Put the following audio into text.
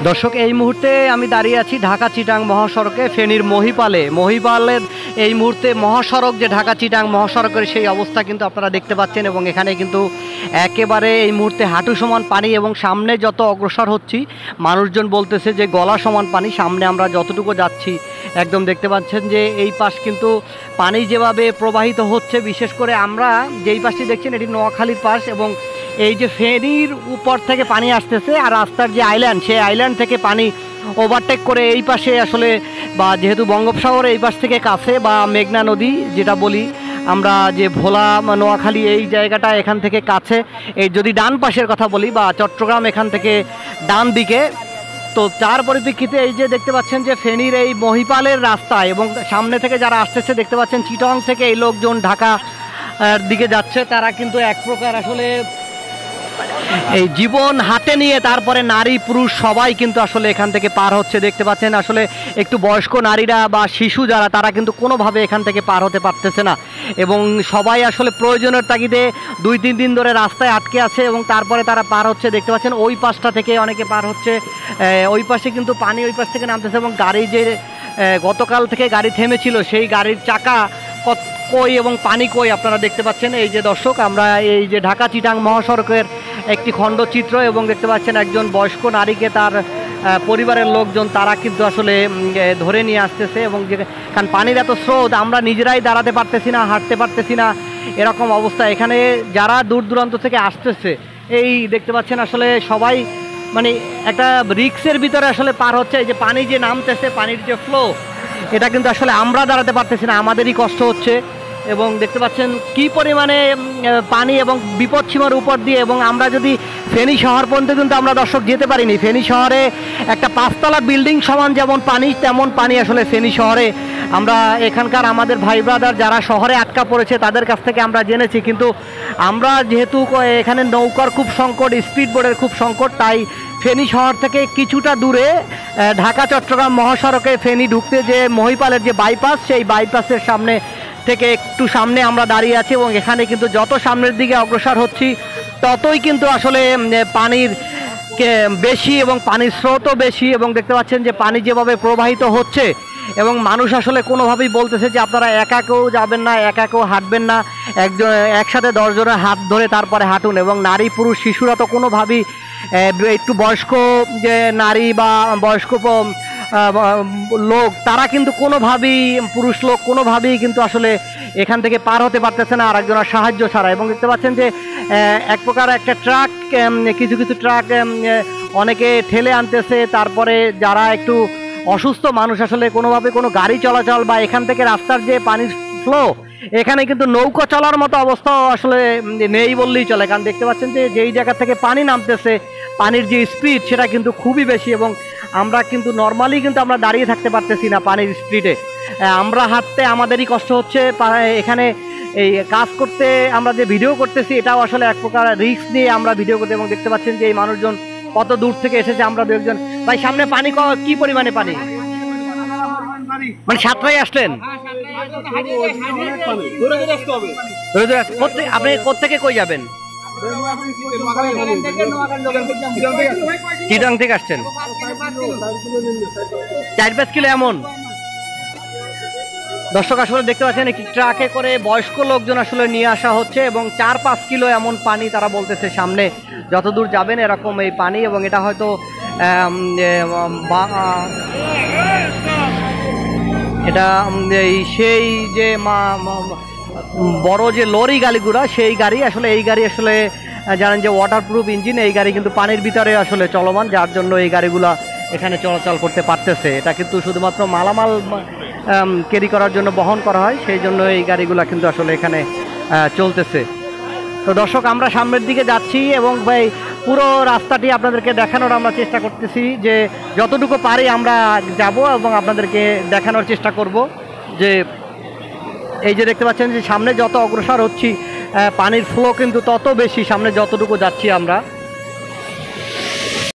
দর্শক, এই মুহূর্তে আমি দাঁড়িয়ে আছি ঢাকা চিটাং মহাসড়কে ফেনীর মহিপালের এই মুহূর্তে মহাসড়ক যে ঢাকা চিটাং মহাসড়কের সেই অবস্থা কিন্তু আপনারা দেখতে পাচ্ছেন। এবং এখানে কিন্তু একেবারে এই মুহূর্তে হাঁটু সমান পানি এবং সামনে যত অগ্রসর হচ্ছি মানুষজন বলতেছে যে গলা সমান পানি। সামনে আমরা যতটুকু যাচ্ছি একদম দেখতে পাচ্ছেন যে এই পাশ কিন্তু পানি যেভাবে প্রবাহিত হচ্ছে, বিশেষ করে আমরা যেই পাশটি দেখছেন এটি নোয়াখালীর পাশ এবং এই যে ফেনীর উপর থেকে পানি আসতেছে আর রাস্তার যে আইল্যান্ড, সেই আইল্যান্ড থেকে পানি ওভারটেক করে এই পাশে আসলে, বা যেহেতু বঙ্গোপসাগর এই পাশ থেকে কাছে বা মেঘনা নদী যেটা বলি আমরা, যে ভোলা নোয়াখালী এই জায়গাটা এখান থেকে কাছে, এই যদি ডান পাশের কথা বলি বা চট্টগ্রাম এখান থেকে ডান দিকে, তো তার পরিপ্রেক্ষিতে এই যে দেখতে পাচ্ছেন যে ফেনীর এই মহিপালের রাস্তায় এবং সামনে থেকে যারা আসতেছে দেখতে পাচ্ছেন চিটং থেকে এই লোকজন ঢাকা দিকে যাচ্ছে, তারা কিন্তু এক প্রকার আসলে এই জীবন হাতে নিয়ে তারপরে নারী পুরুষ সবাই কিন্তু আসলে এখান থেকে পার হচ্ছে দেখতে পাচ্ছেন। আসলে একটু বয়স্ক নারীরা বা শিশু যারা, তারা কিন্তু কোনোভাবে এখান থেকে পার হতে পারতেছে না এবং সবাই আসলে প্রয়োজনের তাগিদে 2-3 দিন ধরে রাস্তায় আটকে আছে এবং তারপরে তারা পার হচ্ছে দেখতে পাচ্ছেন। ওই পাশটা থেকে অনেকে পার হচ্ছে, ওই পাশে কিন্তু পানি ওই পাশ থেকে নামতেছে এবং গাড়ি যে গতকাল থেকে গাড়ি থেমেছিল সেই গাড়ির চাকা কই এবং পানি কই আপনারা দেখতে পাচ্ছেন। এই যে দর্শক, আমরা এই যে ঢাকা চিটাং মহাসড়কের একটি খণ্ডচিত্র এবং দেখতে পাচ্ছেন একজন বয়স্ক নারীকে তার পরিবারের লোকজন তারা কিন্তু আসলে ধরে নিয়ে আসতেছে এবং যে কারণ পানির এত স্রোত আমরা নিজেরাই দাঁড়াতে পারতেছি না, হাঁটতে পারতেছি না, এরকম অবস্থা। এখানে যারা দূর দূরান্ত থেকে আসতেছে এই দেখতে পাচ্ছেন আসলে সবাই মানে একটা রিক্সের ভিতরে আসলে পার হচ্ছে। এই যে পানি যে নামতেছে, পানির যে ফ্লো, এটা কিন্তু আসলে আমরা দাঁড়াতে পারতেছি না, আমাদেরই কষ্ট হচ্ছে। এবং দেখতে পাচ্ছেন কি পরিমাণে পানি এবং বিপদ সীমার উপর দিয়ে, এবং আমরা যদি ফেনী শহর পর্যন্ত কিন্তু আমরা দর্শক যেতে পারিনি। ফেনী শহরে একটা 5তলা বিল্ডিং সমান যেমন পানি, তেমন পানি আসলে ফেনী শহরে। আমরা এখানকার আমাদের ভাই ব্রাদার যারা শহরে আটকা পড়েছে তাদের কাছ থেকে আমরা জেনেছি, কিন্তু আমরা যেহেতু এখানে নৌকার খুব সংকট, স্পিড বোটের খুব সংকট, তাই ফেনী শহর থেকে কিছুটা দূরে ঢাকা চট্টগ্রাম মহাসড়কে ফেনী ঢুকতে যে মহিপালের যে বাইপাস, সেই বাইপাসের সামনে থেকে একটু সামনে আমরা দাঁড়িয়ে আছি এবং এখানে কিন্তু যত সামনের দিকে অগ্রসর হচ্ছি ততই কিন্তু আসলে পানির বেশি এবং পানির স্রোতও বেশি এবং দেখতে পাচ্ছেন যে পানি যেভাবে প্রবাহিত হচ্ছে এবং মানুষ আসলে কোনোভাবেই বলতেছে যে আপনারা একা কেউ যাবেন না, একা কেউ হাঁটবেন না, একসাথে 10 জনের হাত ধরে তারপরে হাঁটুন। এবং নারী পুরুষ শিশুরা তো কোনোভাবেই, একটু বয়স্ক যে নারী বা বয়স্ক লোক তারা কিন্তু কোনোভাবেই, পুরুষ লোক কোনোভাবেই কিন্তু আসলে এখান থেকে পার হতে পারতেছে না আরেকজনের সাহায্য ছাড়া। এবং দেখতে পাচ্ছেন যে এক প্রকার একটা ট্রাক, কিছু কিছু ট্রাক অনেকে ঠেলে আনতেছে, তারপরে যারা একটু অসুস্থ মানুষ আসলে কোনোভাবে কোনো গাড়ি চলাচল বা এখান থেকে রাস্তার যে পানির ফ্লো, এখানে কিন্তু নৌকা চলার মতো অবস্থা আসলে নেই বললেই চলে। কারণ দেখতে পাচ্ছেন যে যেই জায়গা থেকে পানি নামতেছে, পানির যে স্পিড সেটা কিন্তু খুবই বেশি এবং আমরা কিন্তু নর্মালি কিন্তু আমরা দাঁড়িয়ে থাকতে পারতেছি না পানির স্পিডে। আমরা হাঁটতে আমাদেরই কষ্ট হচ্ছে, এখানে এই কাজ করতে আমরা যে ভিডিও করতেছি এটাও আসলে এক প্রকার রিস্ক নিয়ে আমরা ভিডিও করতে। এবং দেখতে পাচ্ছেন যে এই মানুষজন কত দূর থেকে এসেছে। আমরা 2-1 ভাই, সামনে পানি কি পরিমাণে পানি, মানে সাঁতরাই আসলেন? আপনি কোত্থেকে কই যাবেন? চিটাং থেকে আসছেন? 4-5 কিলো এমন? দর্শক আসলে দেখতে পাচ্ছেন একটি ট্রাকে করে বয়স্ক লোকজন আসলে নিয়ে আসা হচ্ছে এবং 4-5 কিলো এমন পানি তারা বলতেছে সামনে যতদূর যাবেন এরকম এই পানি। এবং এটা হয়তো এটা সেই যে বড় যে লরি গাড়িগুলা, সেই গাড়ি আসলে, এই গাড়ি আসলে জানেন যে ওয়াটারপ্রুফ ইঞ্জিন, এই গাড়ি কিন্তু পানির ভিতরে আসলে চলমান, যার জন্য এই গাড়িগুলা এখানে চলাচল করতে পারতেছে। এটা কিন্তু শুধুমাত্র মালামাল ক্যারি করার জন্য বহন করা হয়, সেই জন্য এই গাড়িগুলা কিন্তু আসলে এখানে চলতেছে। তো দর্শক, আমরা সামনের দিকে যাচ্ছি এবং ভাই পুরো রাস্তাটি আপনাদেরকে দেখানোর আমরা চেষ্টা করতেছি, যে যতটুকু পারি আমরা যাব এবং আপনাদেরকে দেখানোর চেষ্টা করব। যে এই যে দেখতে পাচ্ছেন যে সামনে যত অগ্রসর হচ্ছি পানির ফ্লো কিন্তু তত বেশি, সামনে যতটুকু যাচ্ছি আমরা